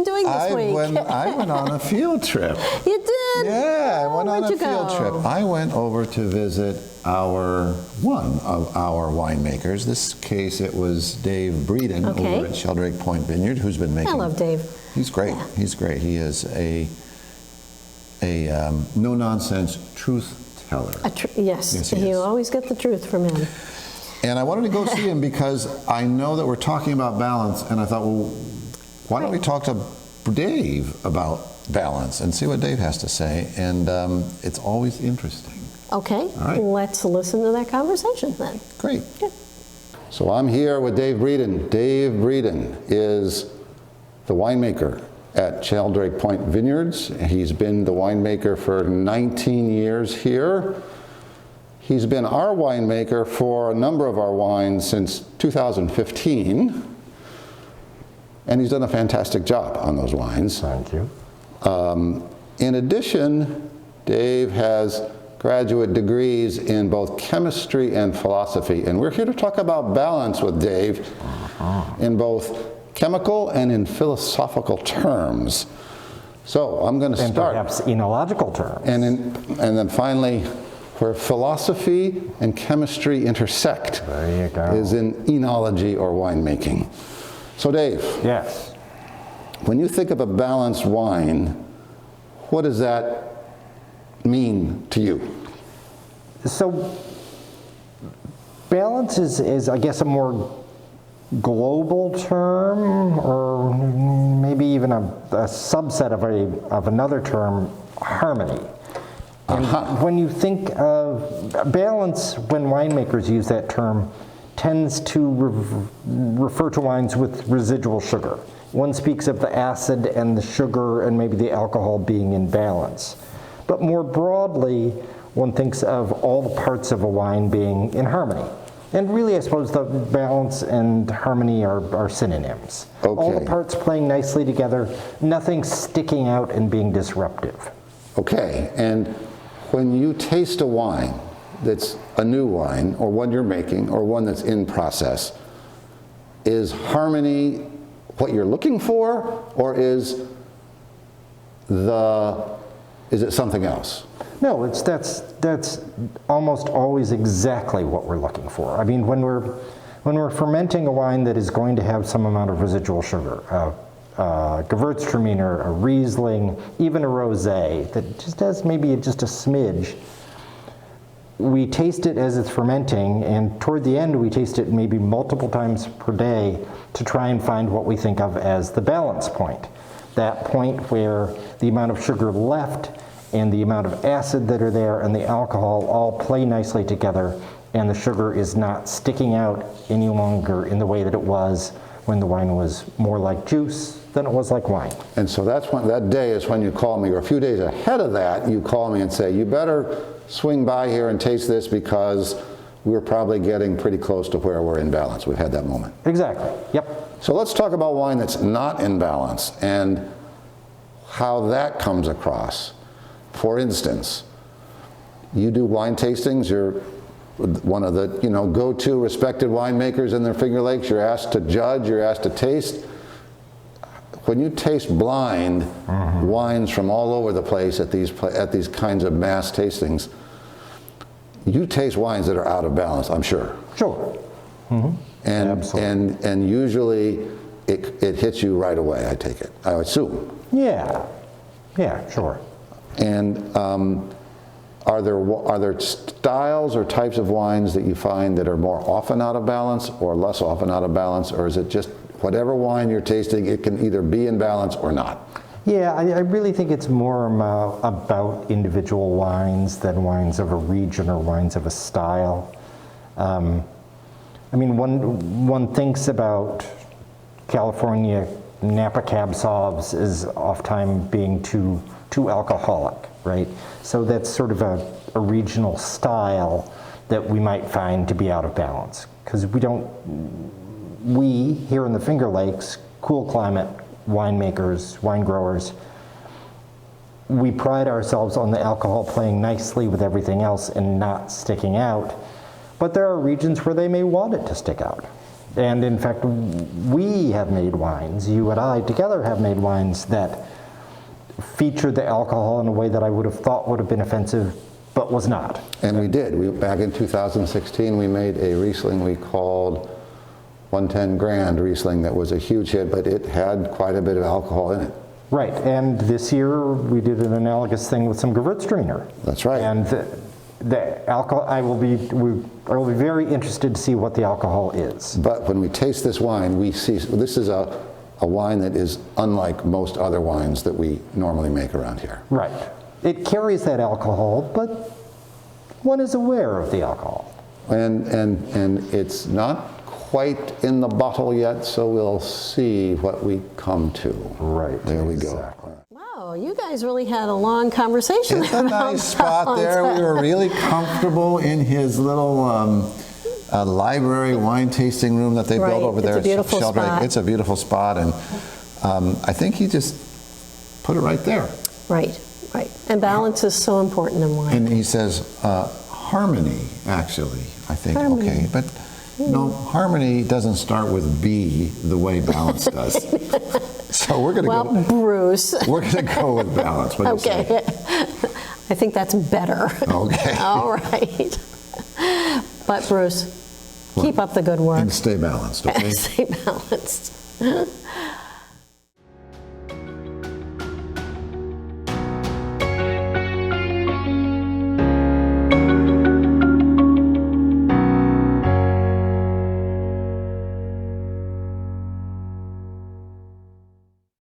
been doing this week? I went on a field trip. You did? Yeah, I went on Where'd a you field go? trip. I went over to visit one of our winemakers. This case, it was Dave Breeden over at Sheldrake Point Vineyard, who's been making. I love Dave. He's great. Yeah. He's great. He is a no-nonsense truth teller. Yes, you always get the truth from him. And I wanted to go see him because I know that we're talking about balance, and I thought, well, why don't we talk to Dave about balance and see what Dave has to say? And it's always interesting. Okay, all right. Let's listen to that conversation then. Great. Good. So I'm here with Dave Breeden. Dave Breeden is the winemaker at Sheldrake Point Vineyards. He's been the winemaker for 19 years here. He's been our winemaker for a number of our wines since 2015, and he's done a fantastic job on those wines. Thank you. In addition, Dave has graduate degrees in both chemistry and philosophy, and we're here to talk about balance with Dave in both chemical and in philosophical terms. So I'm going to start. And perhaps enological terms. And then finally, where philosophy and chemistry intersect is in enology or winemaking. So Dave. Yes. When you think of a balanced wine, what does that mean to you? So balance is I guess, a more global term, or maybe even a subset of another term, harmony. And when you think of balance, when winemakers use that term, tends to refer to wines with residual sugar. One speaks of the acid and the sugar and maybe the alcohol being in balance. But more broadly, one thinks of all the parts of a wine being in harmony. And really, I suppose the balance and harmony are synonyms. Okay. All the parts playing nicely together, nothing sticking out and being disruptive. Okay, and when you taste a wine that's a new wine, or one you're making, or one that's in process, is harmony what you're looking for, or is it something else? No, that's almost always exactly what we're looking for. I mean, when we're fermenting a wine that is going to have some amount of residual sugar, Gewürztraminer, a Riesling, even a Rosé that just has maybe just a smidge, we taste it as it's fermenting, and toward the end we taste it maybe multiple times per day to try and find what we think of as the balance point. That point where the amount of sugar left and the amount of acid that are there and the alcohol all play nicely together, and the sugar is not sticking out any longer in the way that it was when the wine was more like juice than it was like wine. And so that day is when you call me, or a few days ahead of that, you call me and say, you better swing by here and taste this because we're probably getting pretty close to where we're in balance. We've had that moment. Exactly, yep. So let's talk about wine that's not in balance and how that comes across. For instance, you do wine tastings, you're one of the go-to respected winemakers in the Finger Lakes, you're asked to judge, you're asked to taste. When you taste blind wines from all over the place at these kinds of mass tastings, you taste wines that are out of balance, I'm sure. Sure. And usually it hits you right away, I take it, I assume. Yeah, sure. And are there styles or types of wines that you find that are more often out of balance or less often out of balance, or is it just whatever wine you're tasting, it can either be in balance or not? Yeah, I really think it's more about individual wines than wines of a region or wines of a style. I mean, one thinks about California Napa Cab Sauves as oftentimes being too alcoholic, right? So that's sort of a regional style that we might find to be out of balance, because we here in the Finger Lakes, cool climate winemakers, wine growers, we pride ourselves on the alcohol playing nicely with everything else and not sticking out. But there are regions where they may want it to stick out. And in fact, we have made wines, you and I together have made wines that feature the alcohol in a way that I would have thought would have been offensive, but was not. And we did. Back in 2016, we made a Riesling we called 110 Grand Riesling that was a huge hit, but it had quite a bit of alcohol in it. Right, and this year we did an analogous thing with some Gewürztraminer. That's right. And the alcohol, I will be very interested to see what the alcohol is. But when we taste this wine, we see this is a wine that is unlike most other wines that we normally make around here. Right. It carries that alcohol, but one is aware of the alcohol. And it's not quite in the bottle yet, so we'll see what we come to. Right. There we exactly. go. Wow, you guys really had a long conversation. It's a nice spot there. We were really comfortable in his little library wine tasting room that they Right. built over It's there a beautiful at Sheldrake. spot. It's a beautiful spot, and I think he just put it right there. Right, right. And balance is so important in wine. And he says harmony, actually, I think. Harmony. Okay, but no, harmony doesn't start with B the way balance does. So we're going to Well, Bruce. We're going to go with balance. What do you Okay. say? I think that's better. Okay. All right. But Bruce, keep up the good work. And stay balanced, okay? Stay balanced.